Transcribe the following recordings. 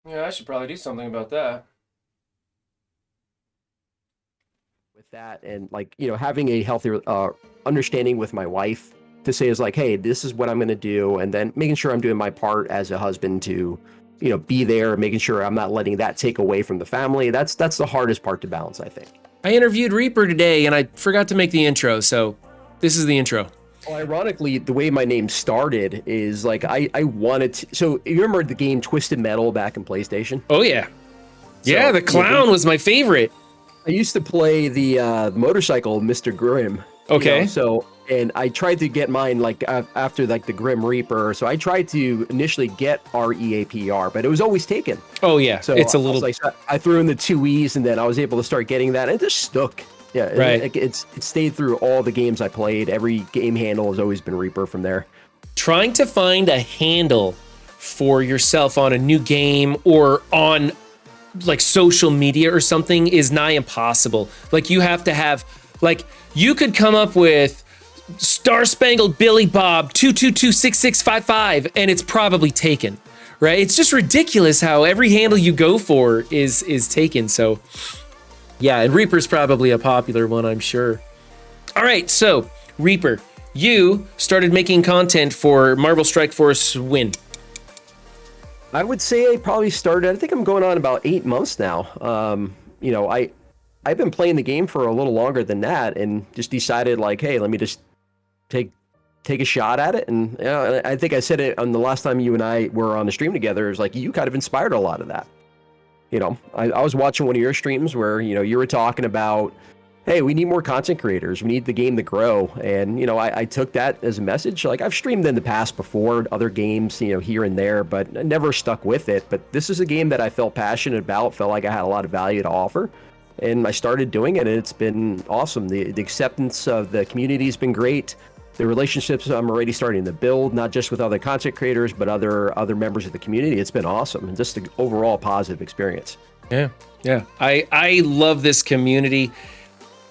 Yeah, I should probably do something about that. With that, and like, having a healthier understanding with my wife to say is like, hey, this is what I'm going to do, and then making sure I'm doing my part as a husband to be there, making sure I'm not letting that take away from the family. That's the hardest part to balance, I think. I interviewed Reeper today and I forgot to make the intro, so this is the intro. Well, ironically, the way my name started is like I wanted to, so you remember the game Twisted Metal back in PlayStation? Oh yeah. Yeah, So the clown was my favorite. I used to play the motorcycle Mr. Grimm, Okay. so, and I tried to get mine like after like the Grim Reaper. So I tried to initially get REAPR, but it was always taken. Oh yeah, So it's a I was little like, I threw in the two E's, and then I was able to start getting that, and it just stuck. Yeah, right. it stayed through all the games I played. Every game handle has always been Reaper from there. Trying to find a handle for yourself on a new game or on like social media or something is nigh impossible. Like you have to have, like, you could come up with Star Spangled Billy Bob 2226655 and it's probably taken, right? It's just ridiculous how every handle you go for is taken. So yeah, and Reaper's probably a popular one, I'm sure. All right, so Reaper, you started making content for Marvel Strike Force when? I would say I probably started. I think I'm going on about 8 months now. I've been playing the game for a little longer than that, and just decided like, hey, let me just take take a shot at it. And I think I said it on the last time you and I were on the stream together. Is like you kind of inspired a lot of that. I was watching one of your streams where you were talking about, hey, we need more content creators. We need the game to grow. And I took that as a message. Like I've streamed in the past before other games, here and there, but I never stuck with it. But this is a game that I felt passionate about, felt like I had a lot of value to offer. And I started doing it, and it's been awesome. The acceptance of the community has been great. The relationships I'm already starting to build, not just with other content creators, but other members of the community. It's been awesome, and just an overall positive experience. Yeah, yeah. I love this community.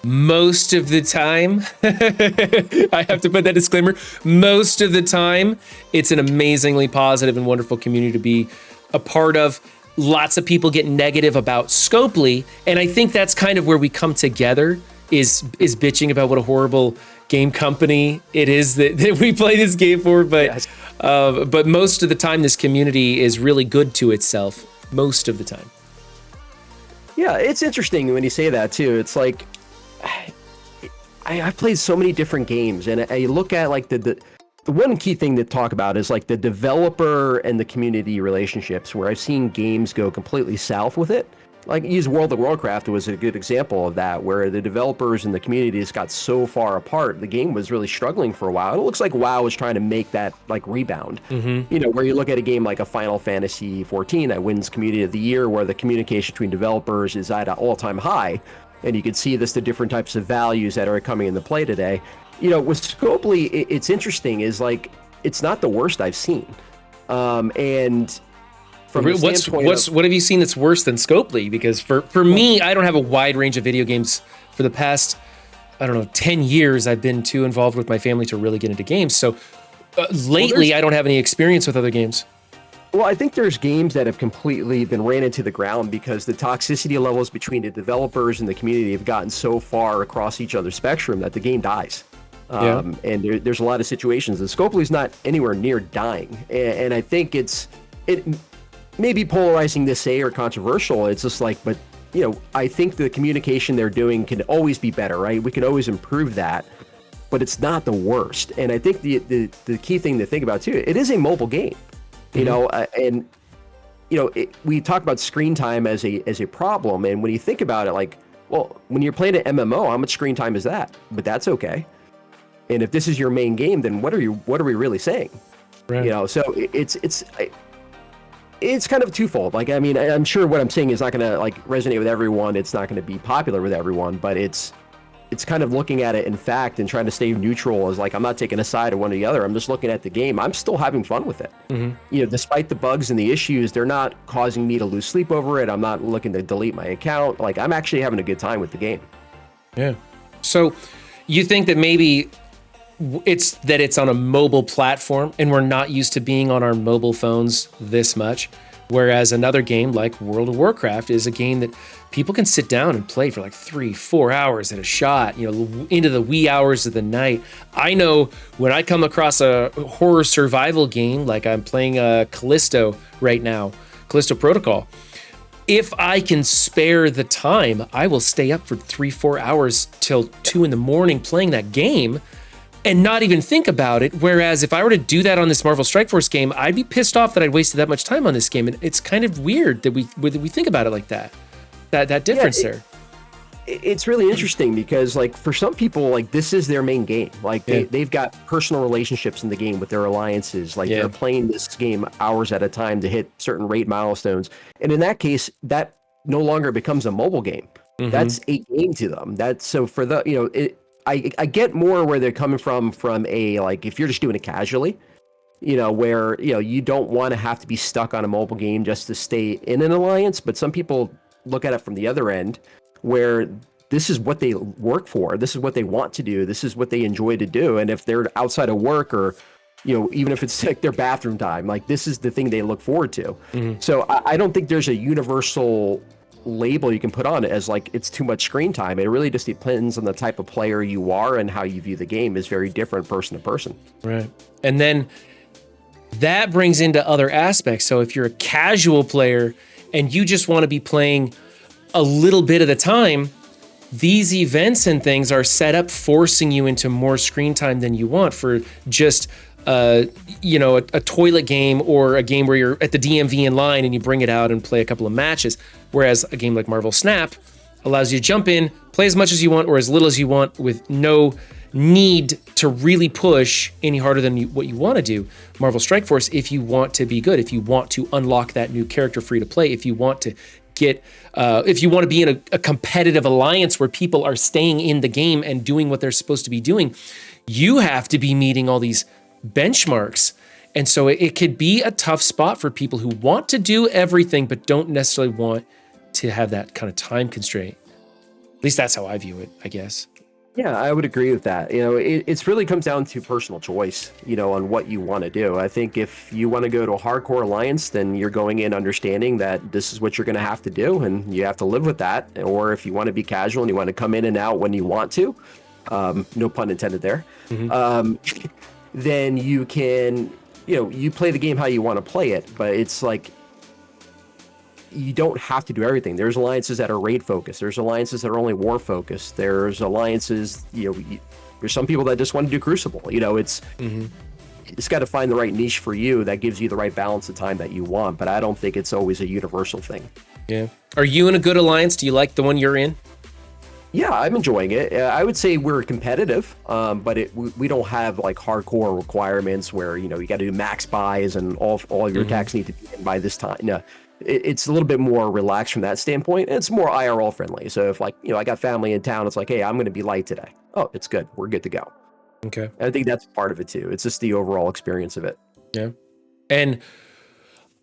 Most of the time, I have to put that disclaimer. Most of the time, it's an amazingly positive and wonderful community to be a part of. Lots of people get negative about Scopely, and I think that's kind of where we come together is bitching about what a horrible game company it is that we play this game for. Yes. But most of the time, this community is really good to itself. Most of the time. Yeah, it's interesting when you say that too. It's like I've played so many different games, and I look at like the one key thing to talk about is like the developer and the community relationships, where I've seen games go completely south with it. Like use World of Warcraft was a good example of that, where the developers and the community just got so far apart. The game was really struggling for a while. And it looks like WoW was trying to make that like rebound. Where you look at a game like a Final Fantasy 14 that wins Community of the Year, where the communication between developers is at an all-time high, and you can see the different types of values that are coming into play today. With Scopely, it's interesting. Is like it's not the worst I've seen, and from the What have you seen that's worse than Scopely? Because for me, I don't have a wide range of video games. For the past, I don't know, 10 years, I've been too involved with my family to really get into games. So lately, I don't have any experience with other games. Well, I think there's games that have completely been ran into the ground because the toxicity levels between the developers and the community have gotten so far across each other's spectrum that the game dies. And there's a lot of situations, and Scopely's not anywhere near dying. And I think it may be polarizing to say or controversial. It's just like, but I think the communication they're doing can always be better, right? We can always improve that, but it's not the worst. And I think the key thing to think about too, it is a mobile game. And we talk about screen time as a problem, and when you think about it, like, well, when you're playing an MMO, how much screen time is that? But that's okay. And if this is your main game, then what are we really saying? Right. So it's kind of twofold. Like, I mean, I'm sure what I'm saying is not going to like resonate with everyone. It's not going to be popular with everyone, but it's kind of looking at it in fact and trying to stay neutral. As like, I'm not taking a side of one or the other. I'm just looking at the game. I'm still having fun with it. Despite the bugs and the issues, they're not causing me to lose sleep over it. I'm not looking to delete my account. Like, I'm actually having a good time with the game. Yeah. So you think that maybe it's on a mobile platform and we're not used to being on our mobile phones this much, Whereas another game like World of Warcraft is a game that people can sit down and play for like 3-4 hours at a shot, into the wee hours of the night. I know when I come across a horror survival game, like I'm playing Callisto right now, Callisto Protocol, if I can spare the time, I will stay up for 3-4 hours till 2 a.m. playing that game and not even think about it. Whereas if I were to do that on this Marvel Strike Force game, I'd be pissed off that I'd wasted that much time on this game. And it's kind of weird that we think about it like that. That difference there. It's really interesting because, like, for some people, like, this is their main game. Like, they've got personal relationships in the game with their alliances. Like, they're playing this game hours at a time to hit certain raid milestones. And in that case, that no longer becomes a mobile game. That's a game to them. That's so for the, I get more where they're coming from a, like, if you're just doing it casually, where, you don't want to have to be stuck on a mobile game just to stay in an alliance. But some people look at it from the other end, where this is what they work for. This is what they want to do. This is what they enjoy to do. And if they're outside of work or, even if it's like their bathroom time, like, this is the thing they look forward to. So I don't think there's a universal label you can put on it as like it's too much screen time. It really just depends on the type of player you are, and how you view the game is very different person to person. Right. And then that brings into other aspects. So if you're a casual player and you just want to be playing a little bit at a time, these events and things are set up forcing you into more screen time than you want for just a toilet game or a game where you're at the DMV in line and you bring it out and play a couple of matches. Whereas a game like Marvel Snap allows you to jump in, play as much as you want or as little as you want with no need to really push any harder than what you want to do. Marvel Strike Force, if you want to be good, if you want to unlock that new character free to play, if you want to if you want to be in a competitive alliance where people are staying in the game and doing what they're supposed to be doing, you have to be meeting all these benchmarks. And so it could be a tough spot for people who want to do everything but don't necessarily want to have that kind of time constraint. At least that's how I view it, I guess. Yeah, I would agree with that. It's really comes down to personal choice, on what you want to do. I think if you want to go to a hardcore alliance, then you're going in understanding that this is what you're going to have to do and you have to live with that. Or if you want to be casual and you want to come in and out when you want to, no pun intended there, then you can, you play the game how you want to play it. But it's like, you don't have to do everything. There's alliances that are raid focused. There's alliances that are only war focused. There's alliances, there's some people that just want to do Crucible. It's got to find the right niche for you that gives you the right balance of time that you want. But I don't think it's always a universal thing. Yeah. Are you in a good alliance? Do you like the one you're in? Yeah, I'm enjoying it. I would say we're competitive, but we don't have like hardcore requirements where, you got to do max buys and all of your attacks need to be in by this time. No. It's a little bit more relaxed from that standpoint. It's more IRL friendly. So if like, I got family in town, it's like, hey, I'm going to be light today. Oh, it's good. We're good to go. Okay. And I think that's part of it too. It's just the overall experience of it. Yeah. And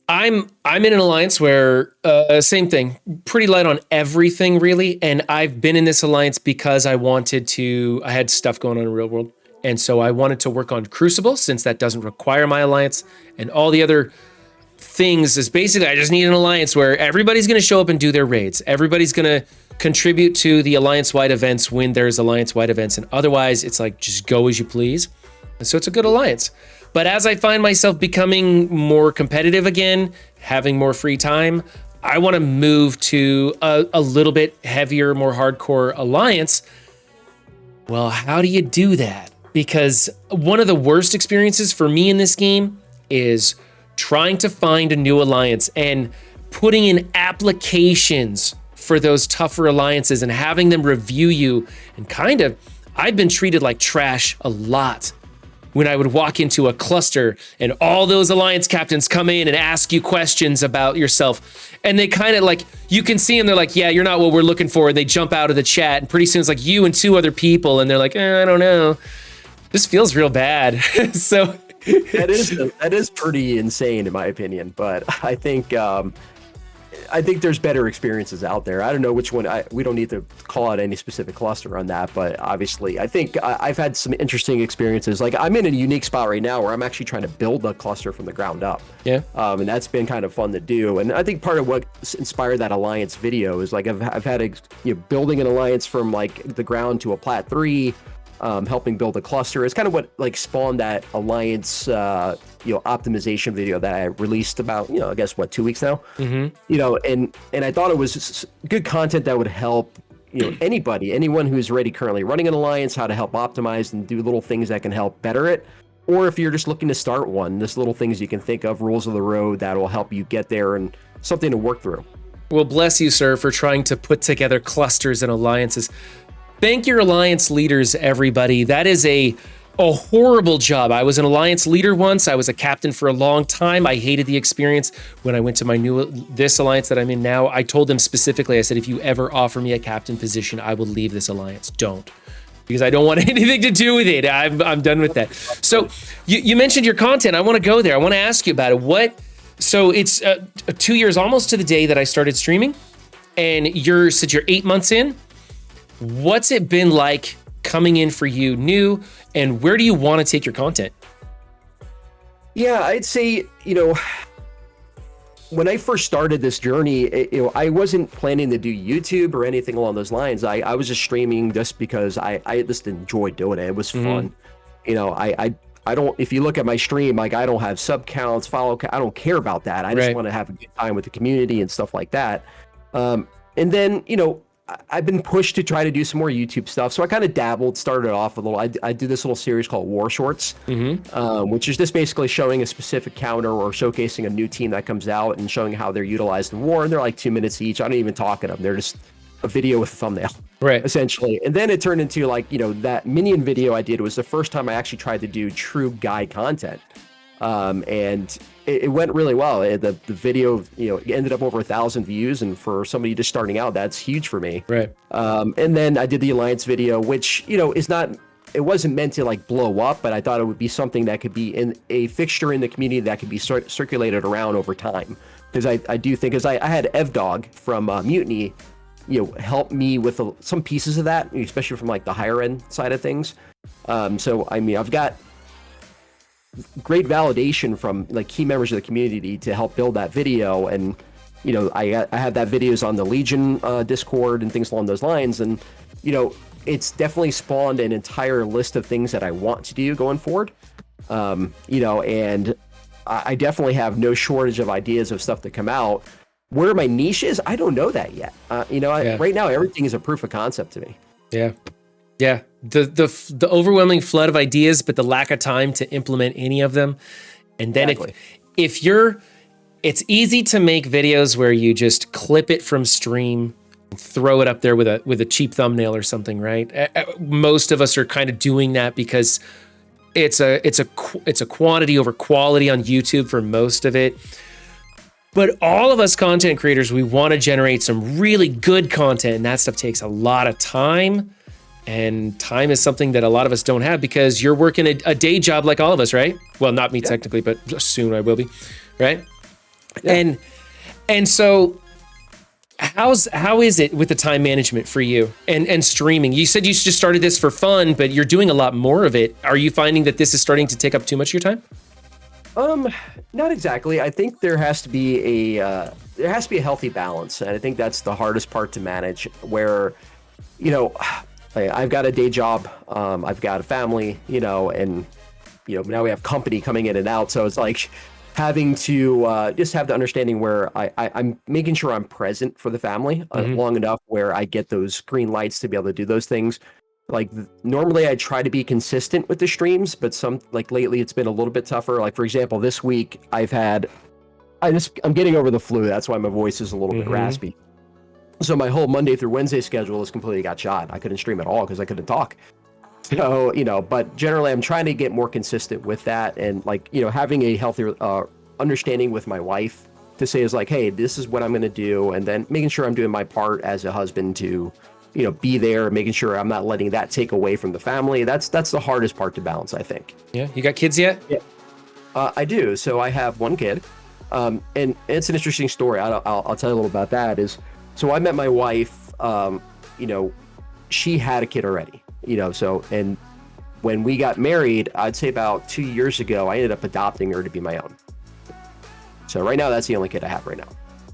I'm in an alliance where same thing, pretty light on everything really. And I've been in this alliance because I had stuff going on in the real world. And so I wanted to work on Crucible since that doesn't require my alliance, and all the other things is basically I just need an alliance where everybody's going to show up and do their raids. Everybody's going to contribute to the alliance-wide events when there's alliance-wide events, and otherwise it's like just go as you please. And so it's a good alliance. But as I find myself becoming more competitive again, having more free time, I want to move to a little bit heavier, more hardcore alliance. Well, how do you do that? Because one of the worst experiences for me in this game is trying to find a new alliance and putting in applications for those tougher alliances and having them review you. And I've been treated like trash a lot when I would walk into a cluster and all those alliance captains come in and ask you questions about yourself. And they kind of like, you can see them, they're like, yeah, you're not what we're looking for. And they jump out of the chat, and pretty soon it's like you and 2 other people. And they're like, I don't know. This feels real bad. So that is pretty insane in my opinion. But I think I think there's better experiences out there. I don't know which one. We don't need to call out any specific cluster on that, but obviously, I think I've had some interesting experiences. Like I'm in a unique spot right now where I'm actually trying to build a cluster from the ground up. Yeah. And that's been kind of fun to do. And I think part of what inspired that alliance video is like I've had building an alliance from like the ground to a Plat 3. Helping build a cluster is kind of what like spawned that alliance optimization video that I released about I guess 2 weeks now. And I thought it was good content that would help anyone who's already currently running an alliance, how to help optimize and do little things that can help better it. Or if you're just looking to start one, there's little things you can think of, rules of the road that will help you get there and something to work through. Well, bless you, sir, for trying to put together clusters and alliances. Thank your alliance leaders, everybody. That is a horrible job. I was an alliance leader once. I was a captain for a long time. I hated the experience. When I went to this alliance that I'm in now, I told them specifically, I said, if you ever offer me a captain position, I will leave this alliance. Don't. Because I don't want anything to do with it. I'm done with that. So you mentioned your content. I want to go there. I want to ask you about it. So it's 2 years almost to the day that I started streaming, and you said you're 8 months in. What's it been like coming in for you new, and where do you want to take your content? Yeah, I'd say, when I first started this journey, I wasn't planning to do YouTube or anything along those lines. I was just streaming just because I just enjoyed doing it. It was fun. I don't, if you look at my stream, like I don't have sub counts, I don't care about that. I just want to have a good time with the community and stuff like that. And then, I've been pushed to try to do some more YouTube stuff. So I kind of dabbled, started off a little, I do this little series called War Shorts, which is just basically showing a specific counter or showcasing a new team that comes out and showing how they're utilized in war. And they're like 2 minutes each. I don't even talk at them. They're just a video with a thumbnail, right? Essentially. And then it turned into like, that minion video I did was the first time I actually tried to do true guide content. And it went really well. The video, ended up over 1,000 views, and for somebody just starting out, that's huge for me. Right. And then I did the Alliance video, which, is not, it wasn't meant to like blow up, but I thought it would be something that could be in a fixture in the community that could be circulated around over time. Because I do think, as I had Evdog from Mutiny, help me with some pieces of that, especially from like the higher end side of things. So, I mean, I've got great validation from like key members of the community to help build that video, and I have that videos on the Legion Discord and things along those lines, and it's definitely spawned an entire list of things that I want to do going forward. And I definitely have no shortage of ideas of stuff to come out. Where my niche is, I don't know that yet. Right now everything is a proof of concept to me. Yeah. The overwhelming flood of ideas, but the lack of time to implement any of them. And then Exactly. if it's easy to make videos where you just clip it from stream, throw it up there with a cheap thumbnail or something, right? Most of us are kind of doing that because it's a quantity over quality on YouTube for most of it. But all of us content creators, we want to generate some really good content, and that stuff takes a lot of time. And time is something that a lot of us don't have because you're working a day job like all of us, right? Well, not me technically, but soon I will be, right? Yeah. And so how is it with the time management for you and streaming? You said you just started this for fun, but you're doing a lot more of it. Are you finding that this is starting to take up too much of your time? Not exactly. I think there has to be a healthy balance, and I think that's the hardest part to manage. Where, I've got a day job, I've got a family, and now we have company coming in and out, so it's like having to just have the understanding where I'm making sure I'm present for the family long enough where I get those green lights to be able to do those things. Like normally I try to be consistent with the streams, but lately it's been a little bit tougher. Like for example, this week I'm getting over the flu. That's why my voice is a little bit raspy. So my whole Monday through Wednesday schedule is completely got shot. I couldn't stream at all because I couldn't talk. So, but generally I'm trying to get more consistent with that, and having a healthier understanding with my wife to say is like, hey, this is what I'm going to do. And then making sure I'm doing my part as a husband to, be there, making sure I'm not letting that take away from the family. That's the hardest part to balance, I think. Yeah. You got kids yet? Yeah. I do. So I have one kid. And it's an interesting story. I'll tell you a little about that. So I met my wife. You know, she had a kid already. You know, so and when we got married, I'd say about 2 years ago, I ended up adopting her to be my own. So right now, that's the only kid I have right now.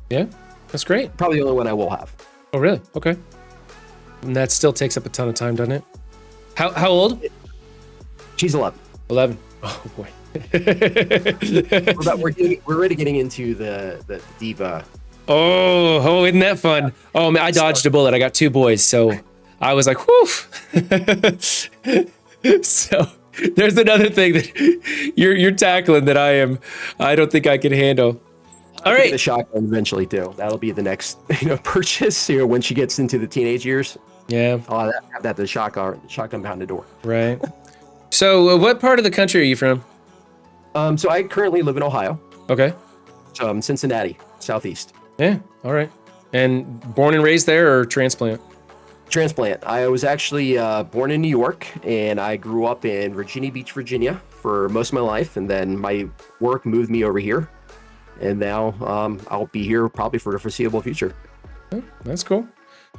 Yeah, that's great. Probably the only one I will have. Oh, really? Okay. And that still takes up a ton of time, doesn't it? How old? She's 11. 11. Oh boy. We're already getting into the diva. Oh, isn't that fun? Oh man, I dodged a bullet. I got 2 boys, so I was like, whew. So there's another thing that you're tackling that I don't think I can handle. All right. The shotgun eventually too. That'll be the next purchase. When she gets into the teenage years. Yeah. I'll have that the shotgun behind the door. Right. So what part of the country are you from? So I currently live in Ohio. Okay. So Cincinnati, southeast. Yeah. All right. And born and raised there or transplant? Transplant. I was actually born in New York, and I grew up in Virginia Beach, Virginia for most of my life. And then my work moved me over here. And now I'll be here probably for the foreseeable future. Oh, that's cool.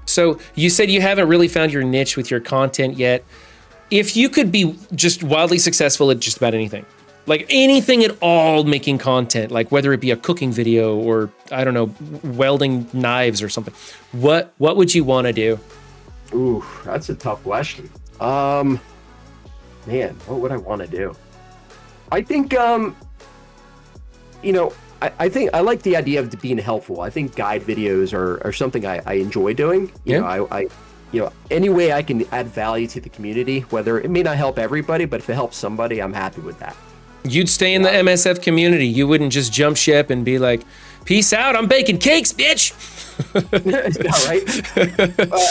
So you said you haven't really found your niche with your content yet. If you could be just wildly successful at just about anything, like anything at all, making content, like whether it be a cooking video or, I don't know, welding knives or something, what would you want to do? Ooh, that's a tough question. Man, what would I want to do? I think, I think I like the idea of being helpful. I think guide videos are something I enjoy doing. Any way I can add value to the community, whether it may not help everybody, but if it helps somebody, I'm happy with that. You'd stay in the MSF community. You wouldn't just jump ship and be like, peace out, I'm baking cakes, bitch. Yeah, right.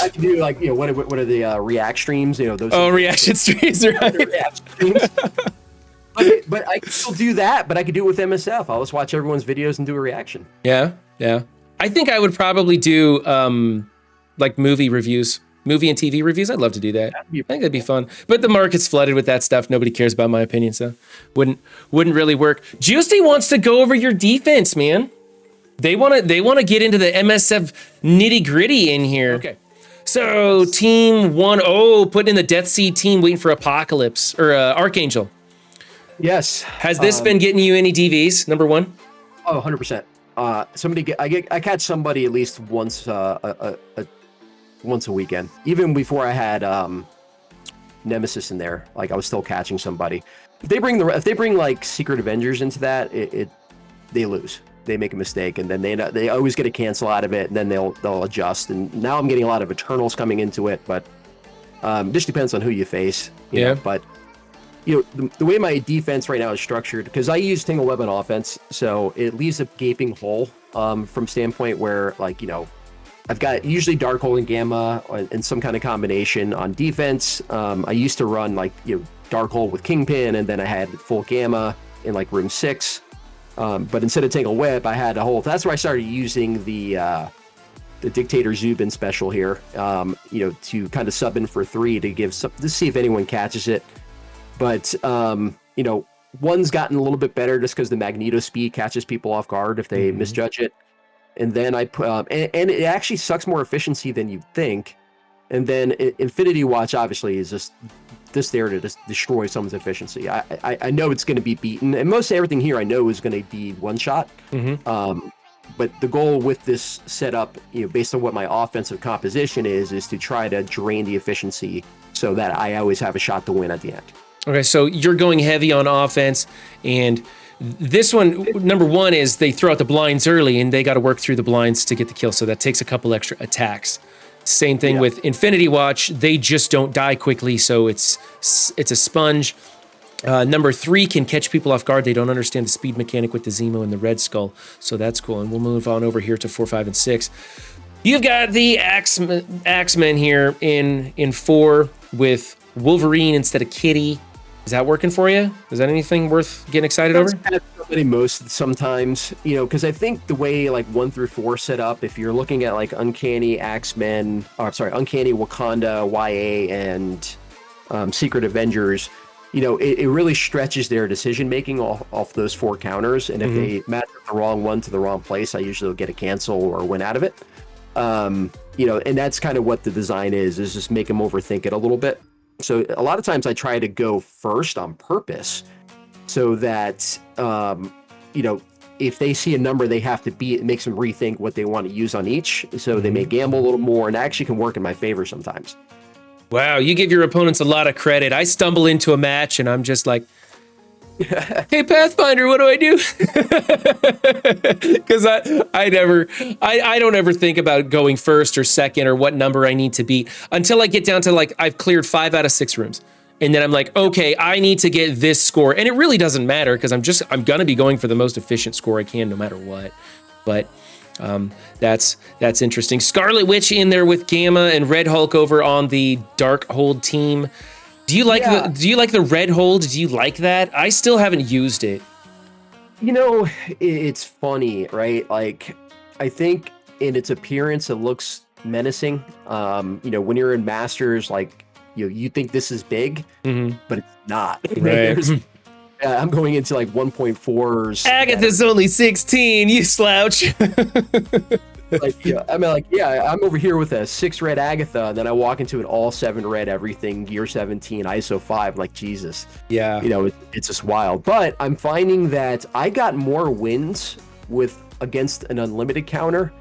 I can do like, what are the react streams? Those. Oh, reaction streams, right? Reaction streams. But I can still do that, but I could do it with MSF. I'll just watch everyone's videos and do a reaction. Yeah. I think I would probably do like movie and TV reviews. I'd love to do that. I think that'd be fun. But the market's flooded with that stuff. Nobody cares about my opinion, so wouldn't really work. Juicy wants to go over your defense, man. They want to get into the MSF nitty gritty in here. Okay. So team 1-0, putting in the Death Seed team, waiting for Apocalypse or Archangel. Yes. Has this been getting you any DVs? Number 1? Oh, 100%. I catch somebody at least once a weekend. Even before I had Nemesis in there, like I was still catching somebody. If they bring like Secret Avengers into that, they lose. They make a mistake, and then they always get a cancel out of it, and then they'll adjust. And now I'm getting a lot of Eternals coming into it, but just depends on who you face. You know, but the way my defense right now is structured, because I use Tingle Web on offense, so it leaves a gaping hole from standpoint where, like, I've got usually Dark Hole and Gamma and some kind of combination on defense. I used to run like Dark Hole with Kingpin, and then I had full Gamma in like Room 6. But instead of Tangle Web, I had a whole. That's where I started using the Dictator Zubin special here. To kind of sub in for 3 to see if anyone catches it. But one's gotten a little bit better just because the Magneto speed catches people off guard if they misjudge it. And then I put, and it actually sucks more efficiency than you'd think. And then Infinity Watch obviously is just there to just destroy someone's efficiency. I know it's going to be beaten, and most everything here I know is going to be one shot. But the goal with this setup, based on what my offensive composition is to try to drain the efficiency so that I always have a shot to win at the end. Okay, so you're going heavy on offense, and this one, number 1 is they throw out the blinds early, and they got to work through the blinds to get the kill, so that takes a couple extra attacks. Same thing with Infinity Watch. They just don't die quickly, so it's a sponge. Number 3 can catch people off guard. They don't understand the speed mechanic with the Zemo and the Red Skull, so that's cool. And we'll move on over here to 4, 5, and 6. You've got the Axemen here in 4 with Wolverine instead of Kitty. Is that working for you? Is that anything worth getting excited over? Most sometimes, because I think the way like 1 through 4 set up, if you're looking at like Uncanny Uncanny Wakanda, YA, and Secret Avengers, it really stretches their decision making off those 4 counters. And if they match up the wrong one to the wrong place, I usually will get a cancel or win out of it. And that's kind of what the design is just make them overthink it a little bit. So a lot of times I try to go first on purpose so that, if they see a number they have to beat, it makes them rethink what they want to use on each. So they may gamble a little more, and that actually can work in my favor sometimes. Wow, you give your opponents a lot of credit. I stumble into a match and I'm just like, hey, Pathfinder, what do I do? Because I don't ever think about going first or second or what number I need to beat until I get down to like, I've cleared 5 out of 6 rooms. And then I'm like, okay, I need to get this score. And it really doesn't matter because I'm going to be going for the most efficient score I can no matter what. But that's interesting. Scarlet Witch in there with Gamma and Red Hulk over on the Dark Hold team. Do you like the Red Hold? Do you like that? I still haven't used it. It's funny, right? Like, I think in its appearance, it looks menacing. When you're in Masters, like, you think this is big, but it's not. Right. I'm going into like 1.4s. Agatha's only 16, you slouch. I'm over here with a 6 red Agatha, and then I walk into an all 7 red everything, gear 17, ISO 5, like Jesus. Yeah. It's just wild. But I'm finding that I got more wins against an unlimited counter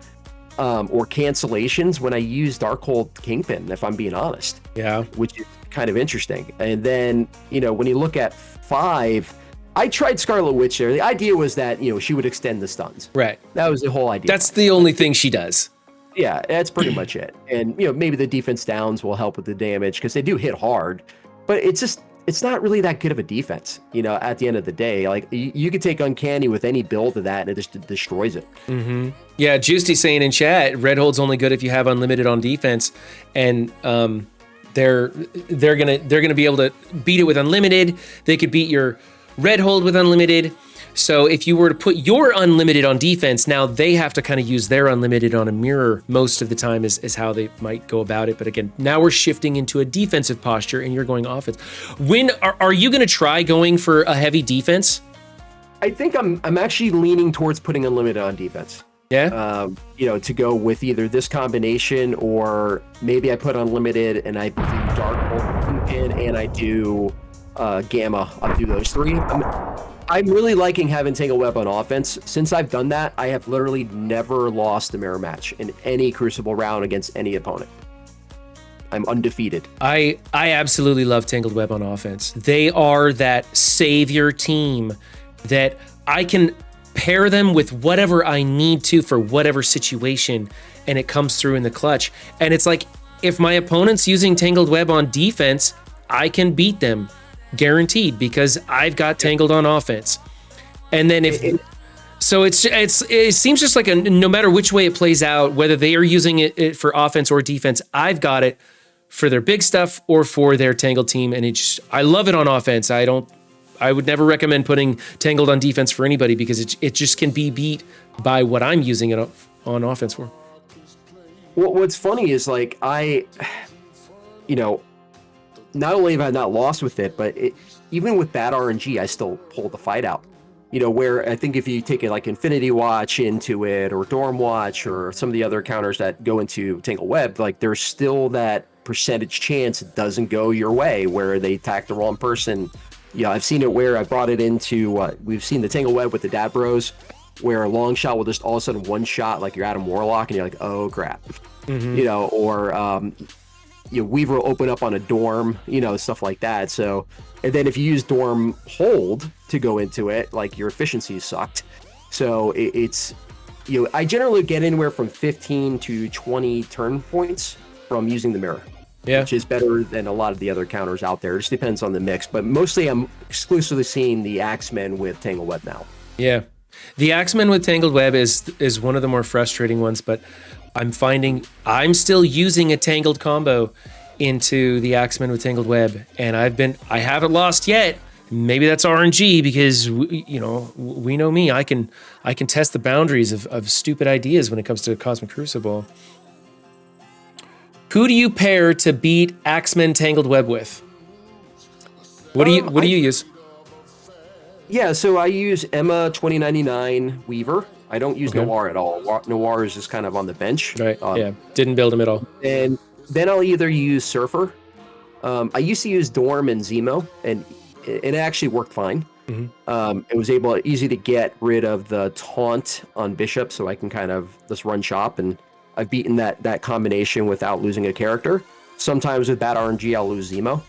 or cancellations when I use Darkhold Kingpin, if I'm being honest. Yeah. Which is kind of interesting. And then, when you look at 5, I tried Scarlet Witch there. The idea was that, she would extend the stuns. Right. That was the whole idea. That's the only thing she does. Yeah, that's pretty much it. And, maybe the defense downs will help with the damage because they do hit hard, but it's not really that good of a defense, at the end of the day. Like, you could take Uncanny with any build of that and it just destroys it. Mm-hmm. Yeah, Juicy saying in chat, Red Hold's only good if you have unlimited on defense. And they're gonna be able to beat it with unlimited. They could beat your Red Hold with unlimited. So if you were to put your unlimited on defense, now they have to kind of use their unlimited on a mirror most of the time is how they might go about it. But again, now we're shifting into a defensive posture and you're going offense. When are you going to try going for a heavy defense? I think I'm actually leaning towards putting unlimited on defense. Yeah. To go with either this combination or maybe I put unlimited and I do Dark Hold and I do Gamma. I'll do those 3. I'm really liking having Tangle Web on offense. Since I've done that, I have literally never lost a mirror match in any Crucible round against any opponent. I'm undefeated. I absolutely love Tangled Web on offense. They are that savior team that I can pair them with whatever I need to for whatever situation, and it comes through in the clutch. And it's like, if my opponent's using Tangled Web on defense, I can beat them. Guaranteed, because I've got Tangled on offense. And then it seems just like no matter which way it plays out, whether they are using it for offense or defense, I've got it for their big stuff or for their Tangled team. And I love it on offense. I would never recommend putting Tangled on defense for anybody because it just can be beat by what I'm using it on offense for. Well, what's funny is like not only have I not lost with it, but even with bad RNG, I still pull the fight out. Where I think if you take it like Infinity Watch into it or Dorm Watch or some of the other counters that go into Tangle Web, like there's still that percentage chance it doesn't go your way where they attack the wrong person. I've seen it where I brought it into, we've seen the Tangle Web with the Dad Bros, where a long shot will just all of a sudden one shot like you're Adam Warlock and you're like, oh crap. Mm-hmm. Weaver will open up on a Dorm, stuff like that. So, and then if you use Dorm Hold to go into it, like your efficiency sucked. So it's, I generally get anywhere from 15 to 20 turn points from using the mirror. Yeah. Which is better than a lot of the other counters out there. It just depends on the mix. But mostly I'm exclusively seeing the Axemen with Tangled Web now. Yeah. The Axemen with Tangled Web is one of the more frustrating ones, but I'm finding I'm still using a Tangled combo into the Axemen with Tangled Web, and I haven't lost yet. Maybe that's RNG because we know me. I can test the boundaries of stupid ideas when it comes to Cosmic Crucible. Who do you pair to beat Axemen Tangled Web with? What do you use? Yeah, so I use Emma 2099 Weaver. I don't use Okay. Noir at all. Noir is just kind of on the bench. Right. Yeah. Didn't build him at all. And then I'll either use Surfer. I used to use Dorm and Zemo, and it actually worked fine. It was easy to get rid of the taunt on Bishop, so I can kind of just run chop, and I've beaten that combination without losing a character. Sometimes with bad RNG, I'll lose Zemo.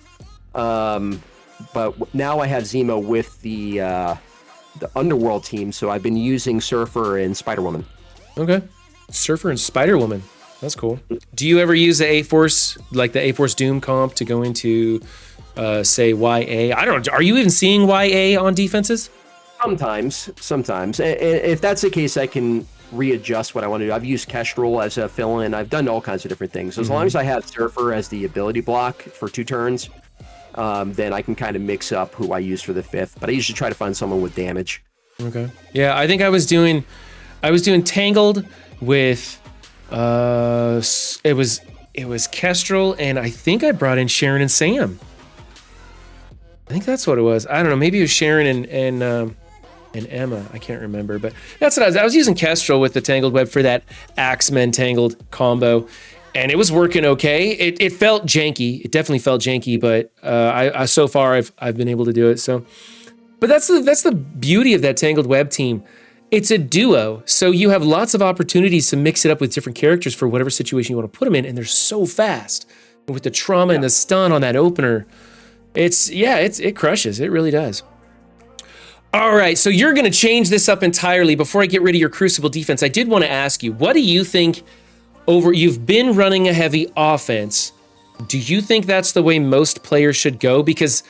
But now I have Zemo with the Underworld team, so I've been using Surfer and Spider-Woman. Okay. Surfer and Spider-Woman. That's cool. Do you ever use the A-Force, like the A-Force Doom comp to go into, say, YA? I don't know. Are you even seeing YA on defenses? Sometimes. And if that's the case, I can readjust what I want to do. I've used Kestrel as a fill-in. I've done all kinds of different things. As long as I have Surfer as the ability block for 2 turns, then I can kind of mix up who I use for the 5th. But I usually try to find someone with damage. Okay. Yeah, I think I was doing Tangled with it was Kestrel, and I think I brought in Sharon and Sam. I think that's what it was. I don't know. Maybe it was Sharon and Emma. I can't remember, but that's what I was using Kestrel with the Tangled Web for that Axemen Tangled combo, and it was working okay. It felt janky. It definitely felt janky, but I so far I've been able to do it. So, but that's the beauty of that Tangled Web team. It's a duo, so you have lots of opportunities to mix it up with different characters for whatever situation you want to put them in, and they're so fast. And with the trauma and the stun on that opener, it crushes. It really does. All right, so you're going to change this up entirely. Before I get rid of your Crucible defense, I did want to ask you, what do you think you've been running a heavy offense. Do you think that's the way most players should go? Because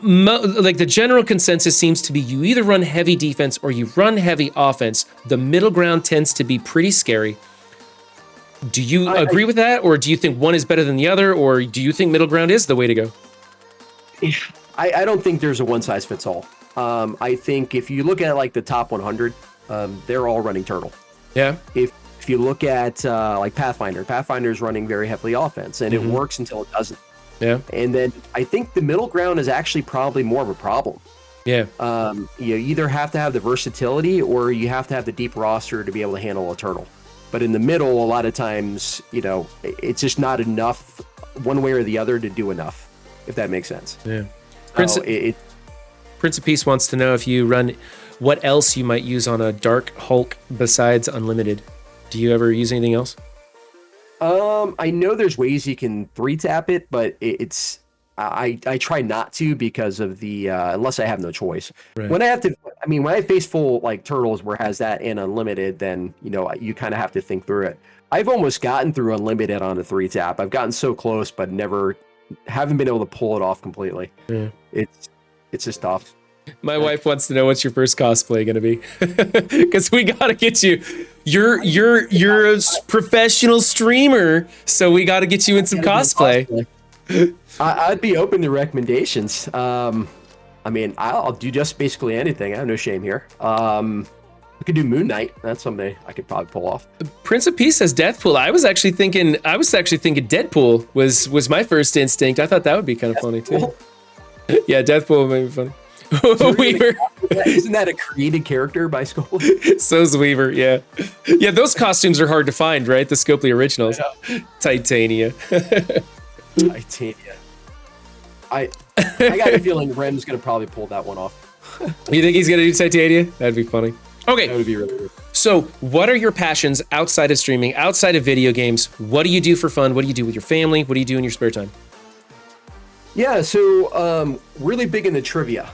like the general consensus seems to be you either run heavy defense or you run heavy offense. The middle ground tends to be pretty scary. Do you agree with that? Or do you think one is better than the other? Or do you think middle ground is the way to go? I don't think there's a one size fits all. I think if you look at like the top 100, they're all running turtle. Yeah. If you look at like Pathfinder is running very heavily offense, and it works until it doesn't. Yeah. And then I think the middle ground is actually probably more of a problem. Yeah. You either have to have the versatility or you have to have the deep roster to be able to handle a turtle. But in the middle, a lot of times, it's just not enough one way or the other to do enough, if that makes sense. Yeah. Prince of Peace wants to know if you run what else you might use on a Dark Hulk besides Unlimited. Do you ever use anything else? I know there's ways you can 3-tap it, but I try not to because of the unless I have no choice. Right. When I face full like turtles where it has that and Unlimited, then you kind of have to think through it. I've almost gotten through Unlimited on a 3-tap. I've gotten so close, but haven't been able to pull it off completely. Yeah. It's just tough. My wife wants to know what's your first cosplay going to be, because we got to get you. You're a professional streamer, so we got to get you in some cosplay. I'd be open to recommendations. I'll do just basically anything. I have no shame here. We could do Moon Knight. That's something I could probably pull off. Prince of Peace says Deathpool. I was actually thinking Deadpool was my first instinct. I thought that would be kind of funny too. Yeah, Deathpool would be funny. Weaver. Isn't that a created character by Scopely? So's Weaver, yeah. Yeah, those costumes are hard to find, right? The Scopely originals. Titania. Titania. I got a feeling Rem's going to probably pull that one off. You think he's going to do Titania? That'd be funny. Okay. That would be really good. So, what are your passions outside of streaming, outside of video games? What do you do for fun? What do you do with your family? What do you do in your spare time? Yeah, so really big into trivia.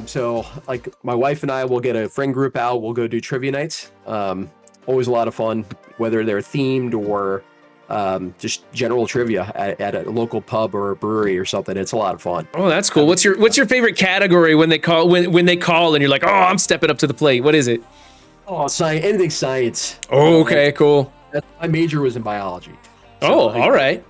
So like my wife and I will get a friend group out. We'll go do trivia nights. Always a lot of fun, whether they're themed or just general trivia at a local pub or a brewery or something. It's a lot of fun. Oh, that's cool. What's your favorite category when they call and you're like, oh, I'm stepping up to the plate? What is it? Oh, anything science. Oh, okay, cool. My major was in biology. So, all right.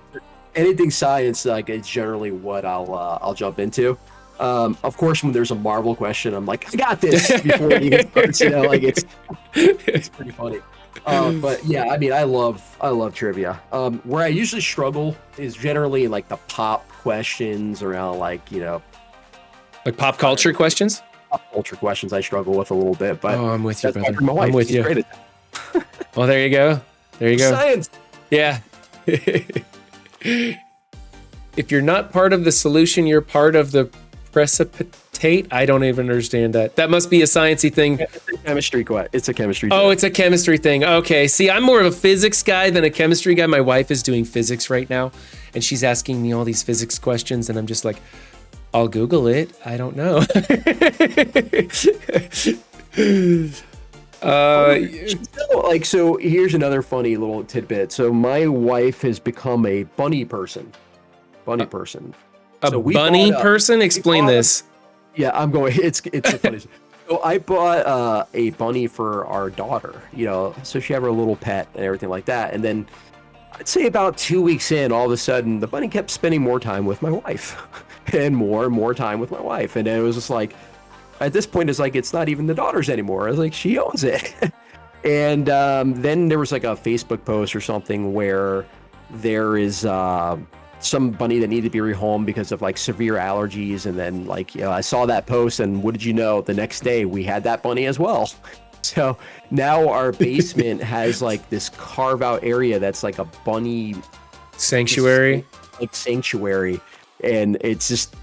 Anything science, like, it's generally what I'll jump into. Of course, when there's a Marvel question, I'm like, I got this before it even starts. It's pretty funny. But yeah, I love trivia. Where I usually struggle is generally like the pop questions around like Like pop culture questions? Pop culture questions I struggle with a little bit, but Oh, I'm with you, that's brother. my wife. I'm with She's you. great at that. Well, there you go. There you go. Science. Yeah. If you're not part of the solution, you're part of the precipitate. I don't even understand that. That must be a sciencey thing. It's a chemistry question. It's a chemistry. Oh, it's a chemistry thing. Okay. See, I'm more of a physics guy than a chemistry guy. My wife is doing physics right now, and she's asking me all these physics questions, and I'm just like, I'll Google it. I don't know. So here's another funny little tidbit. So my wife has become a bunny person. A bunny person? Explain this. Yeah, I'm going. It's a funny. So I bought a bunny for our daughter. So she had her little pet and everything like that. And then I'd say about 2 weeks in, all of a sudden, the bunny kept spending more time with my wife, and more time with my wife. And it was just like, at this point, it's like it's not even the daughter's anymore. I was like, she owns it. And then there was like a Facebook post or something where there is some bunny that needed to be rehomed because of like severe allergies. And then I saw that post, and what did you know? The next day we had that bunny as well. So now our basement has like this carve out area that's like a bunny sanctuary. Sanctuary. And it's just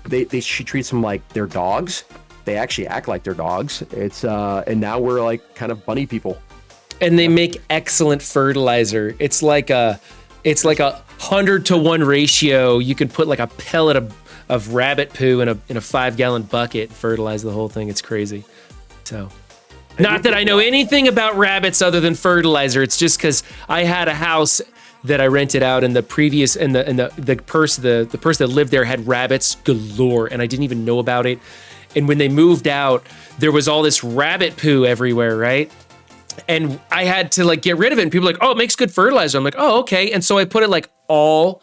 she treats them like they're dogs. They actually act like they're dogs. It's and now we're like kind of bunny people. And they make excellent fertilizer. It's like a 100-to-1 ratio. You could put like a pellet of rabbit poo in a 5-gallon bucket and fertilize the whole thing. It's crazy. So, not that I know anything about rabbits other than fertilizer. It's just because I had a house that I rented out, and the person that lived there had rabbits galore, and I didn't even know about it. And when they moved out, there was all this rabbit poo everywhere, right? And I had to like get rid of it. And people were like, oh, it makes good fertilizer. I'm like, oh, okay. And so I put it like all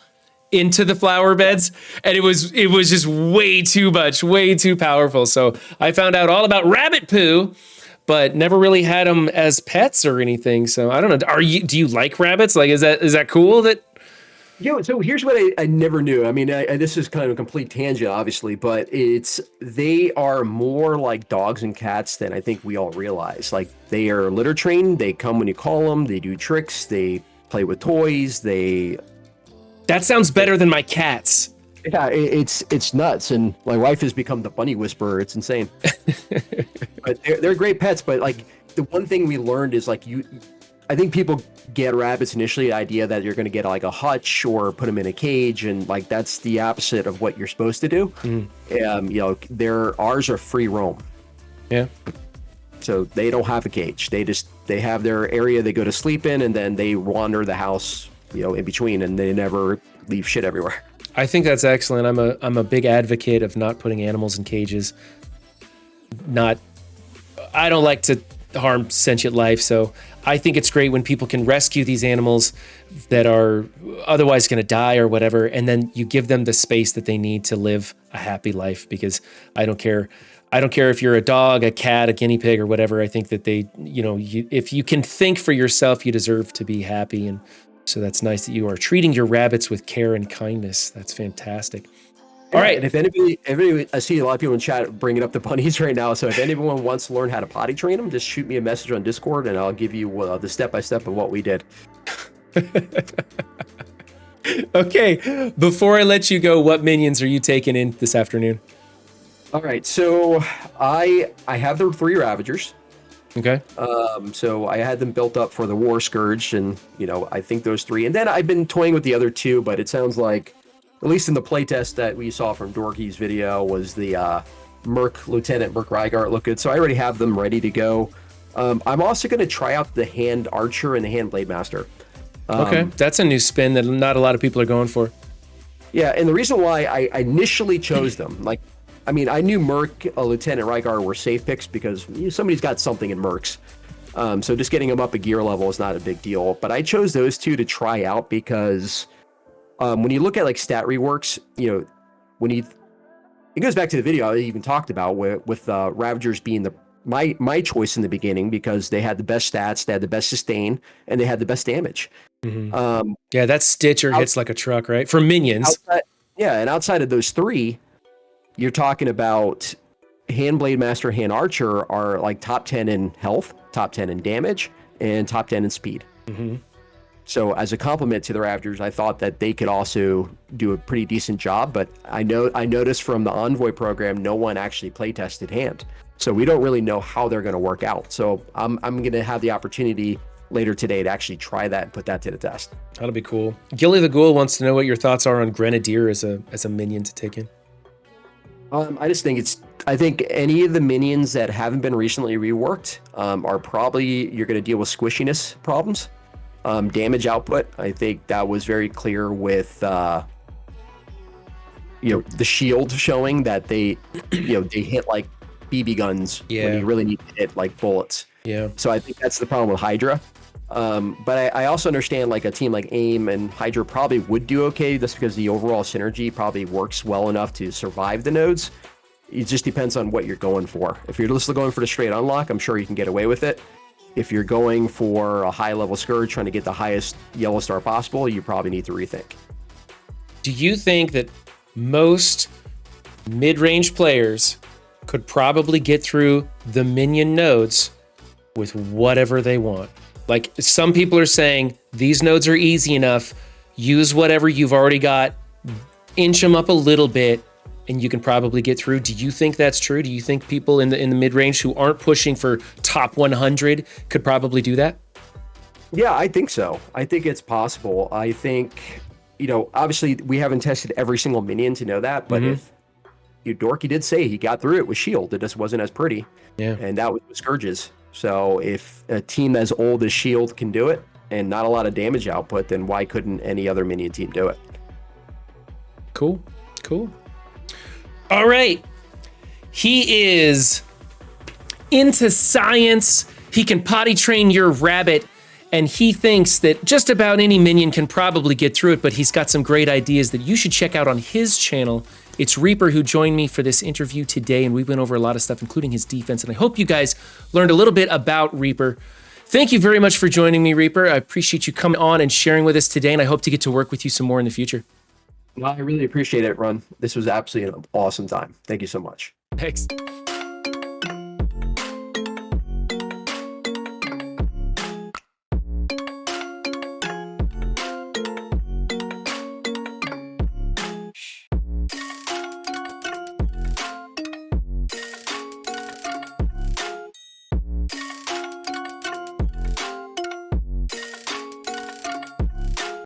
into the flower beds, and it was just way too much, way too powerful. So I found out all about rabbit poo, but never really had them as pets or anything. So I don't know. Do you like rabbits? Like, is that cool that? So here's what I never knew. I mean, this is kind of a complete tangent, obviously, but they are more like dogs and cats than I think we all realize. Like, they are litter trained. They come when you call them. They do tricks. They play with toys. That sounds better than my cats. Yeah, it's nuts. And my wife has become the bunny whisperer. It's insane. But they're great pets. But like, the one thing we learned is like I think people get rabbits initially, the idea that you're going to get like a hutch or put them in a cage, and like that's the opposite of what you're supposed to do. Ours are free roam. Yeah. So they don't have a cage. They have their area they go to sleep in, and then they wander the house, in between, and they never leave shit everywhere. I think that's excellent. I'm a big advocate of not putting animals in cages. I don't like to harm sentient life, so I think it's great when people can rescue these animals that are otherwise going to die or whatever, and then you give them the space that they need to live a happy life. Because I don't care if you're a dog, a cat, a guinea pig, or whatever. I think that if you can think for yourself, you deserve to be happy. And so that's nice that you are treating your rabbits with care and kindness. That's fantastic. All right. And if anybody, I see a lot of people in chat bringing up the bunnies right now. So if anyone wants to learn how to potty train them, just shoot me a message on Discord, and I'll give you the step-by-step of what we did. Okay. Before I let you go, what minions are you taking in this afternoon? All right. So I have the 3 Ravagers. Okay. So I had them built up for the War Scourge, and I think those 3. And then I've been toying with the other 2, but it sounds like, at least in the playtest that we saw from Dorky's video, was the Lieutenant Merc Rygart look good. So I already have them ready to go. I'm also going to try out the Hand Archer and the Hand Blade Master. Okay, that's a new spin that not a lot of people are going for. Yeah, and the reason why I initially chose them, I knew Merc, Lieutenant Rygart were safe picks because somebody's got something in Mercs. So just getting them up a gear level is not a big deal. But I chose those 2 to try out because when you look at like stat reworks, it goes back to the video I even talked about with Ravagers being my choice in the beginning because they had the best stats, they had the best sustain, and they had the best damage. Mm-hmm. That Stitcher hits like a truck, right? For minions. And outside of those 3, you're talking about Handblade Master, Hand Archer are like top 10 in health, top 10 in damage, and top 10 in speed. So as a complement to the Raptors, I thought that they could also do a pretty decent job. But I noticed from the Envoy program, no one actually play tested Hand. So we don't really know how they're going to work out. So I'm going to have the opportunity later today to actually try that and put that to the test. That'll be cool. Gilly the Ghoul wants to know what your thoughts are on Grenadier as a minion to take in. I think any of the minions that haven't been recently reworked are probably, you're going to deal with squishiness problems. Damage output, I think that was very clear with the shield showing that they they hit like BB guns when you really need to hit like bullets. So I think that's the problem with Hydra. But I also understand like a team like AIM and Hydra probably would do okay just because the overall synergy probably works well enough to survive the nodes. It just depends on what you're going for. If you're just going for the straight unlock, I'm sure you can get away with it. If you're going for a high level Scourge trying to get the highest yellow star possible, you probably need to rethink. Do you think that most mid-range players could probably get through the minion nodes with whatever they want? Like, some people are saying these nodes are easy enough, use whatever you've already got, inch them up a little bit, and you can probably get through. Do you think that's true? Do you think people in the mid-range who aren't pushing for top 100 could probably do that? Yeah, I think so. I think it's possible. I think, obviously we haven't tested every single minion to know that, but if Dorky did say he got through it with shield, it just wasn't as pretty. And that was with Scourges. So if a team as old as shield can do it and not a lot of damage output, then why couldn't any other minion team do it? Cool. All right. He is into science. He can potty train your rabbit, and he thinks that just about any minion can probably get through it, but he's got some great ideas that you should check out on his channel. It's Reeper who joined me for this interview today, and we went over a lot of stuff, including his defense, and I hope you guys learned a little bit about Reeper. Thank you very much for joining me, Reeper. I appreciate you coming on and sharing with us today, and I hope to get to work with you some more in the future. Well, I really appreciate it, Ron. This was absolutely an awesome time. Thank you so much. Thanks.